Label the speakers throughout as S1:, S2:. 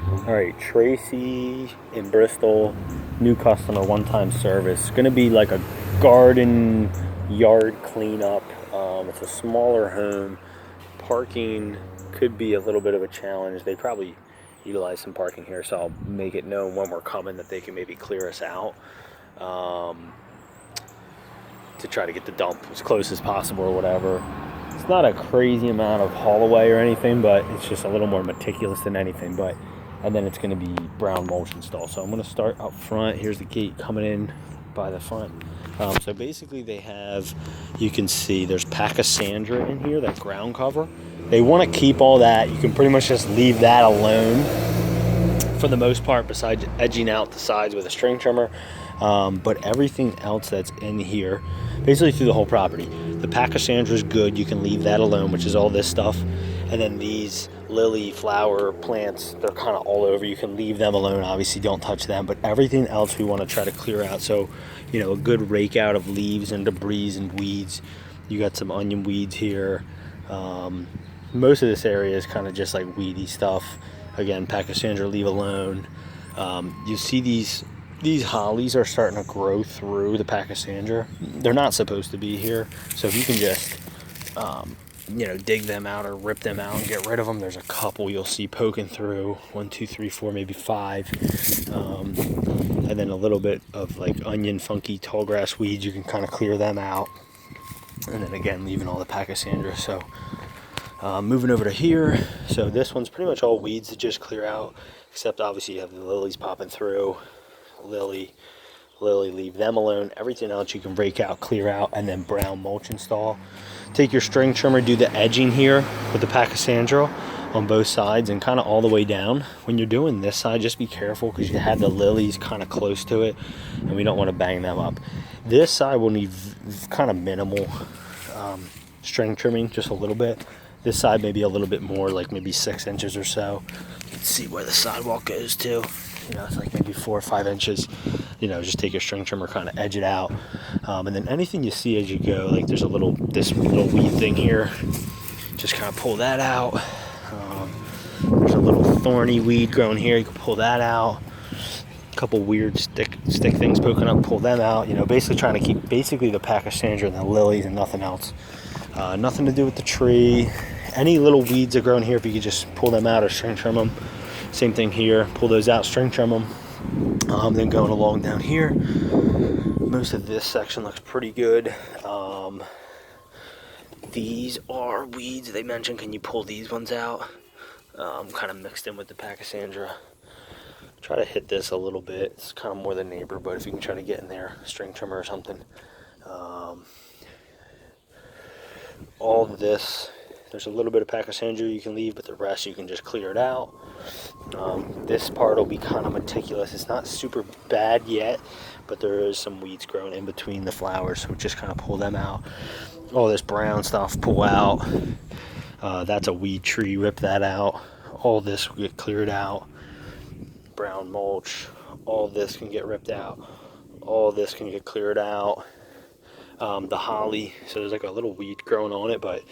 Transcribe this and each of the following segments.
S1: All right, Tracy in Bristol, new customer, one-time service. Going to be like a garden yard cleanup. It's a smaller home. Parking could be a little bit of a challenge. They probably utilize some parking here, so I'll make it known when we're coming that they can maybe clear us out um, to try to get the dump as close as possible or whatever. It's not a crazy amount of haul away or anything, but it's just a little more meticulous than anything. And then it's going to be brown mulch install. So I'm going to start up front. Here's the gate coming in by the front. So basically they have, you can see there's Pachysandra in here, that ground cover. They want to keep all that. You can pretty much just leave that alone for the most part, besides edging out the sides with a string trimmer. But everything else that's in here, basically through the whole property, the Pachysandra is good. You can leave that alone, which is all this stuff. And then these lily flower plants, they're kind of all over. You can leave them alone. Obviously, don't touch them. But everything else we want to try to clear out. So, you know, a good rake out of leaves and debris and weeds. You got some onion weeds here. Most of this area is kind of just like weedy stuff. Again, Pachysandra, leave alone. You see these hollies are starting to grow through the Pachysandra. They're not supposed to be here. So if you can just, dig them out or rip them out and get rid of them. There's a couple you'll see poking through. 1, 2, 3, 4, maybe 5. And then a little bit of like onion, funky, tall grass weeds. You can kind of clear them out. And then again, leaving all the Pachysandra. So moving over to here. So this one's pretty much all weeds to just clear out, except obviously you have the lilies popping through. Lily, leave them alone. Everything else you can break out, clear out, and then brown mulch install. Take your string trimmer, do the edging here with the Pachysandra on both sides and kind of all the way down. When you're doing this side, just be careful because you have the lilies kind of close to it and we don't want to bang them up. This side will need kind of minimal string trimming, just a little bit. This side maybe a little bit more, like maybe 6 inches or so. You can see where the sidewalk goes to. You know, it's like maybe 4 or 5 inches. You know, just take your string trimmer, kind of edge it out. And then anything you see as you go, like there's this little weed thing here. Just kind of pull that out. There's a little thorny weed growing here. You can pull that out. A couple weird stick things poking up, pull them out. You know, basically trying to keep basically the Pachysandra and the lilies and nothing else. Nothing to do with the tree. Any little weeds that grow in here, if you could just pull them out or string trim them. Same thing here, pull those out, string trim them. Then going along down here, most of this section looks pretty good. These are weeds they mentioned. Can you pull these ones out? Kind of mixed in with the Pachysandra. Try to hit this a little bit. It's kind of more the neighbor, but if you can try to get in there, string trimmer or something. All of this, there's a little bit of Pachysandra you can leave, but the rest you can just clear it out. This part will be kind of meticulous. It's not super bad yet, but there is some weeds growing in between the flowers, so just kind of pull them out. All this brown stuff, pull out. That's a weed tree, rip that out. All this will get cleared out. Brown mulch, all this can get ripped out. All this can get cleared out. The holly, so there's like a little weed growing on it, but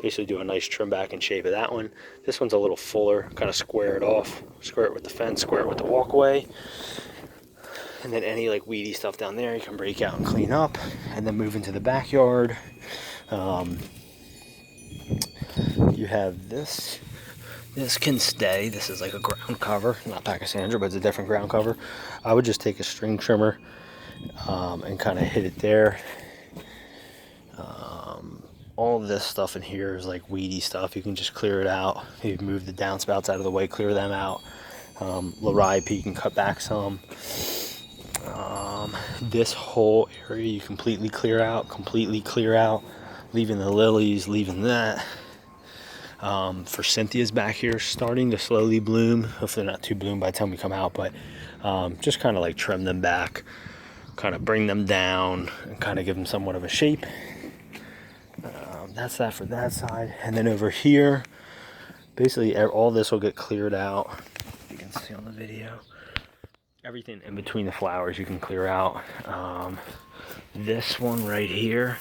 S1: basically do a nice trim back and shape of that one. This one's a little fuller, kind of square it off, square it with the fence, square it with the walkway. And then any like weedy stuff down there you can break out and clean up. And then move into the backyard. You have this. This can stay. This is like a ground cover, not Pachysandra, but it's a different ground cover. I would just take a string trimmer and kind of hit it there. All of this stuff in here is like weedy stuff. You can just clear it out. You move the downspouts out of the way, clear them out. Laripe, you can cut back some. This whole area you completely clear out, leaving the lilies, leaving that. For Cynthia's back here, starting to slowly bloom. Hopefully not too bloom by the time we come out, but just kind of like trim them back, kind of bring them down, and kind of give them somewhat of a shape. That's that for that side. And then over here, basically all this will get cleared out. You can see on the video. Everything in between the flowers you can clear out. This one right here,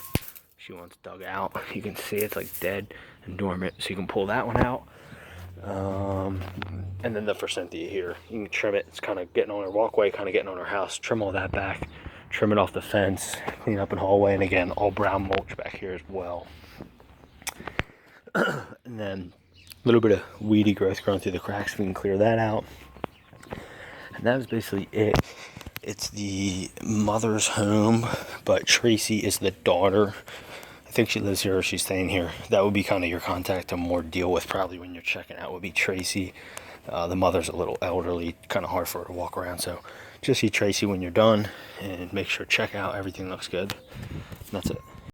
S1: she wants dug out. You can see it's like dead and dormant, so you can pull that one out. And then the Forsythia here, you can trim it. It's kind of getting on our walkway, kind of getting on our house. Trim all that back, trim it off the fence, clean up in hallway, and again, all brown mulch back here as well. And then a little bit of weedy growth growing through the cracks. We can clear that out. And that was basically it. It's the mother's home, but Tracy is the daughter. I think she lives here or she's staying here. That would be kind of your contact to more deal with probably when you're checking out would be Tracy. The mother's a little elderly, kind of hard for her to walk around. So just see Tracy when you're done and make sure check out. Everything looks good. And that's it.